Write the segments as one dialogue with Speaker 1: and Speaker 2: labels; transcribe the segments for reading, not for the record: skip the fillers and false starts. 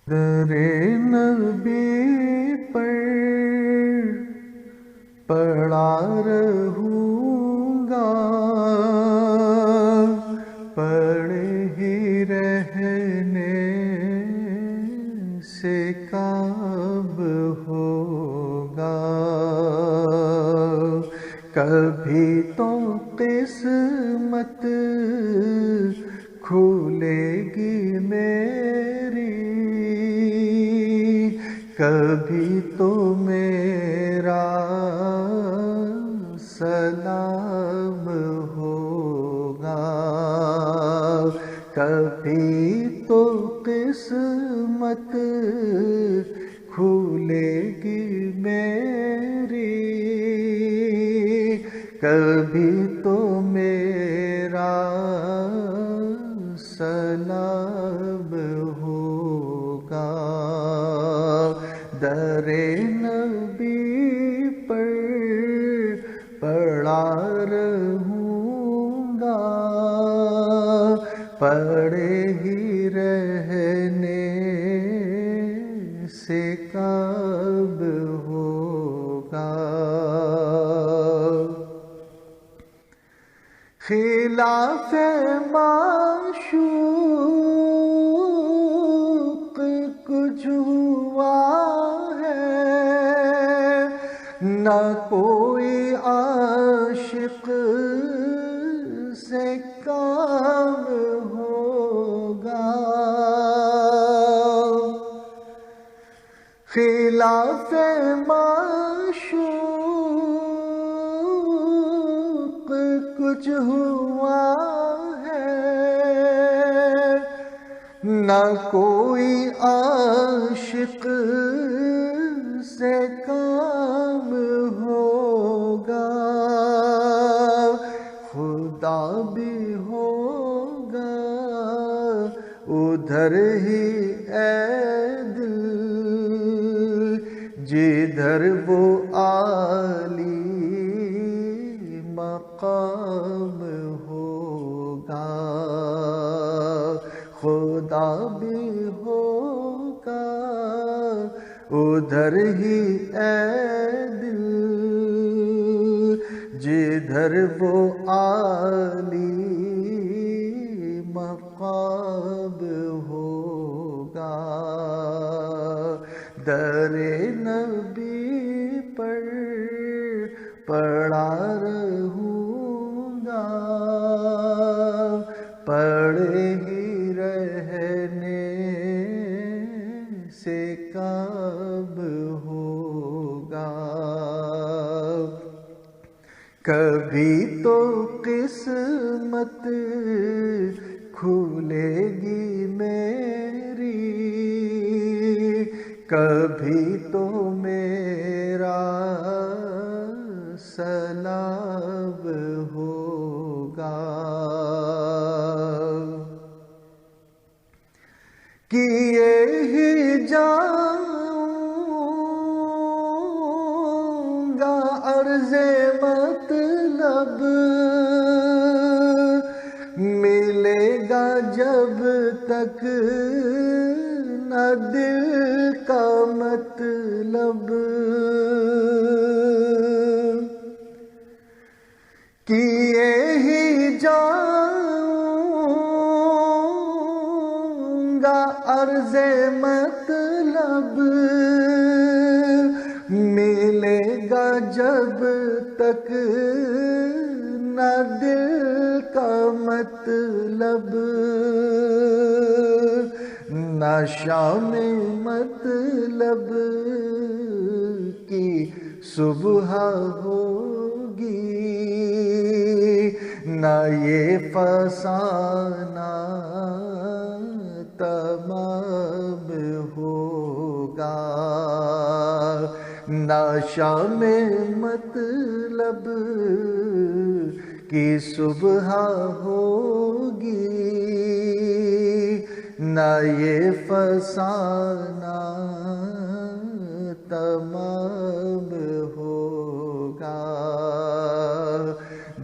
Speaker 1: در نبی پر پڑا رہوں گا، پڑے ہی رہنے سے کب ہوگا، کبھی تو قسمت کھلے گی میری، کبھی تو میرا سلام ہوگا، کبھی تو قسمت کھلے گی میری، کبھی تو میرا سلام ہوگا، در نبی پر پڑا رہوں گا، پڑے ہی رہنے سے کب ہوگا، خلاف معشوق کچھ ہوا ہے، نہ کوئی عاشق سے کام ہوگا، خلاف معشوق کچھ ہوا ہے، نہ کوئی عاشق سے کام ہوگا، خدا بھی ہوگا ادھر ہی اے دل، جدھر وہ عالی مقام ہوگا، خدا بھی ہوگا ادھر ہی اے دل، جدھر وہ عالی مقام ہوگا، در نبی پر پڑا رہوں گا، پڑے ہی رہنے سے کب ہوگا، کبھی تو قسمت کھلے گی میری، کبھی تو میرا سلام ہوگا، کیے ہی جاؤں گا عرض مطلب، ملے گا جب تک نہ دل کا مطلب، کیے ہی جاؤں گا عرض مطلب، ملے گا جب تک نہ دل کا مطلب، نہ شام مطلب کی صبح ہوگی، نہ یہ فسانہ تمام ہوگا، نہ شام مطلب کی صبح ہوگی، نہ یہ فسانہ تمام ہوگا،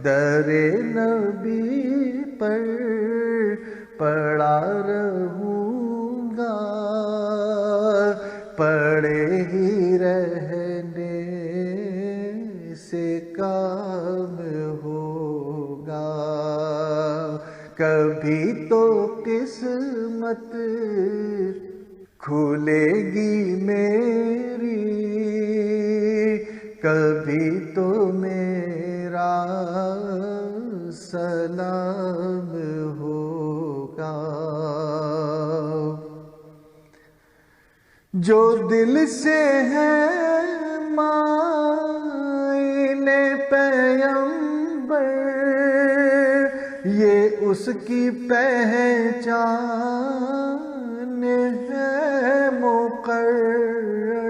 Speaker 1: در نبی پر پڑا رہوں گا، پڑے ہی رہنے سے کام ہوگا، کبھی تو قسمت کھلے گی میری، کبھی تو میرا سلام ہوگا۔ جو دل سے ہے مائل پیغمبر، یہ اس کی پہچان ہے مقرر۔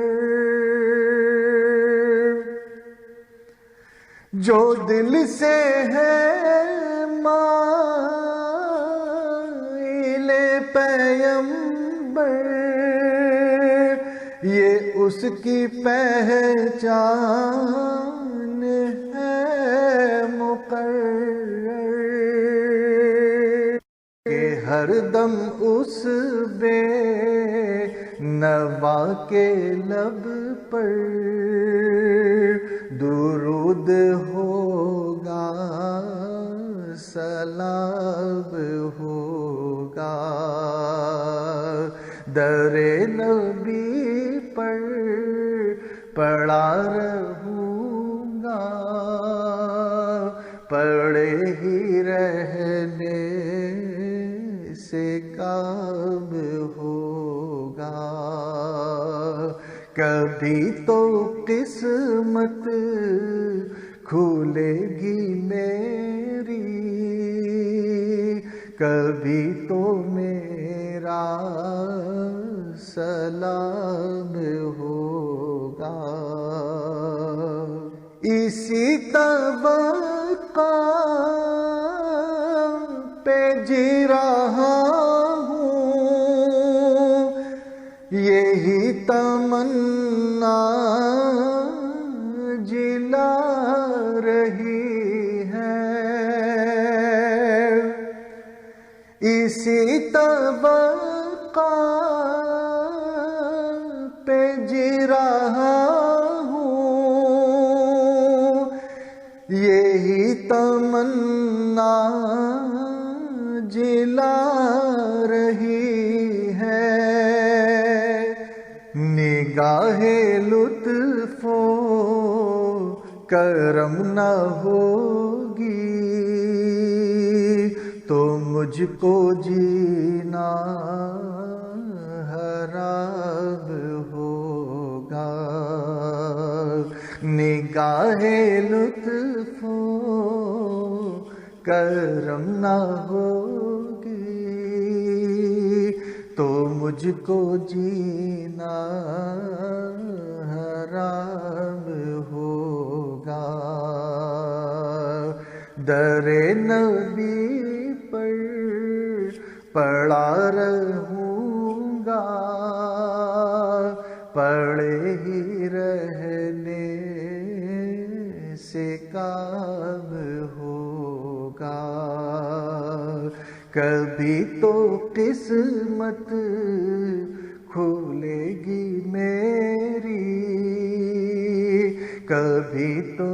Speaker 1: جو دل سے ہے مائل پیغمبر، یہ اس کی پہچان ہے مقرر، کہ ہر دم اس بے نوا کے لب پر درود ہوگا، سلام ہوگا۔ در نبی پر پڑا رہوں گا، پڑے ہی رہنے سے کام ہوگا، کبھی تو قسمت کھلے گی میری، کبھی تو میرا سلام ہوگا۔ اسی توقع پہ جی رہا ہوں، یہی تمنا جلا رہی ہے، اسی توقع پہ جی رہا ہوں، یہی تمنا جلا رہی ہے۔ نگاہ لطف و کرم نہ ہوگی تو مجھ کو جینا حرام ہوگا، نگاہ لطف و کرم نہ ہوگی تو مجھ کو جینا حرام ہوگا۔ در نبی پر پڑا رہوں گا، پڑے ہی رہنے سے کام ہوگا، کبھی تو قسمت کھلے گی میری، کبھی تو